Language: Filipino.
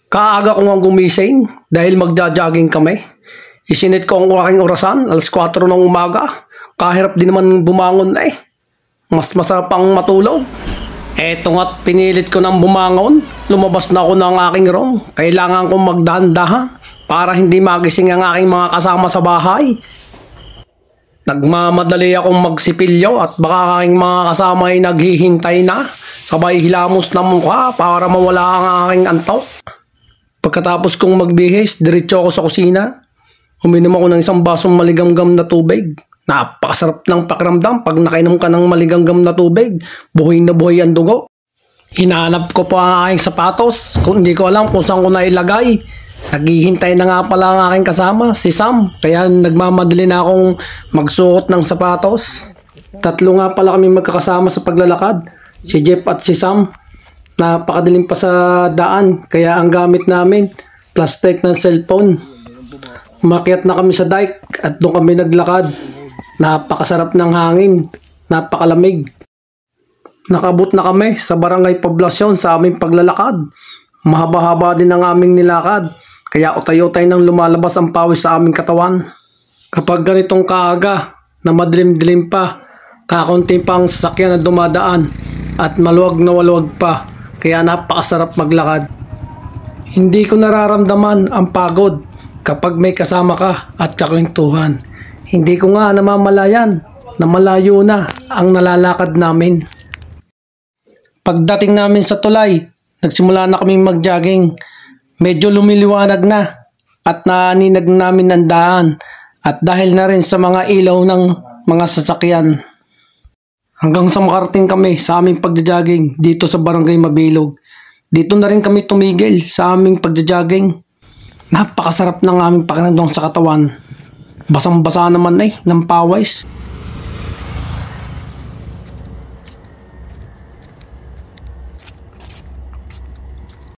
Kaaga ko nga gumising dahil magja-jogging kami. Isinit ko ang aking orasan, alas 4 ng umaga. Kahirap din naman bumangon na eh. Mas masarap pang matulog. Eto nga't pinilit ko nang bumangon. Lumabas na ako ng aking room. Kailangan kong magdahan-dahan para hindi magising ang aking mga kasama sa bahay. Nagmamadali akong magsipilyo at baka aking mga kasama ay naghihintay na. Sabay hilamos ng mukha para mawala ang aking antok. Pagkatapos kong magbihis, diretso ako sa kusina. Uminom ako ng isang basong maligamgam na tubig. Napakasarap ng pakiramdam pag nakainom ka ng maligamgam na tubig. Buhay na buhay ang dugo. Hinanap ko pa ang aking sapatos. Kung hindi ko alam kung saan ko na ilagay. Naghihintay na nga pala ang aking kasama, si Sam. Kaya nagmamadali na akong magsuot ng sapatos. Tatlo nga pala kami magkakasama sa paglalakad. Si Jeff at si Sam. Napakadilim pa sa daan. Kaya ang gamit namin, plastic ng cellphone. Umakyat na kami sa dike at doon kami naglakad. Napakasarap ng hangin. Napakalamig. Nakabot na kami sa Barangay Poblasyon sa aming paglalakad. Mahaba-haba din ang aming nilakad. Kaya utay-utay nang lumalabas ang pawis sa aming katawan. Kapag ganitong kaaga na madilim-dilim pa, kakunti pang sasakyan na dumadaan at maluwag na waluwag pa. Kaya napakasarap maglakad. Hindi ko nararamdaman ang pagod kapag may kasama ka at kakwentuhan. Hindi ko nga namamalayan na malayo na ang nalalakad namin. Pagdating namin sa tulay, nagsimula na kaming mag-jogging. Medyo lumiliwanag na at naaninag namin ang daan at dahil na rin sa mga ilaw ng mga sasakyan. Hanggang sa makarating kami sa aming pagja-jogging dito sa Barangay Mabilog. Dito na rin kami tumigil sa aming pagja-jogging. Napakasarap ng aming pakiramdam sa katawan. Basang-basa naman ng pawis.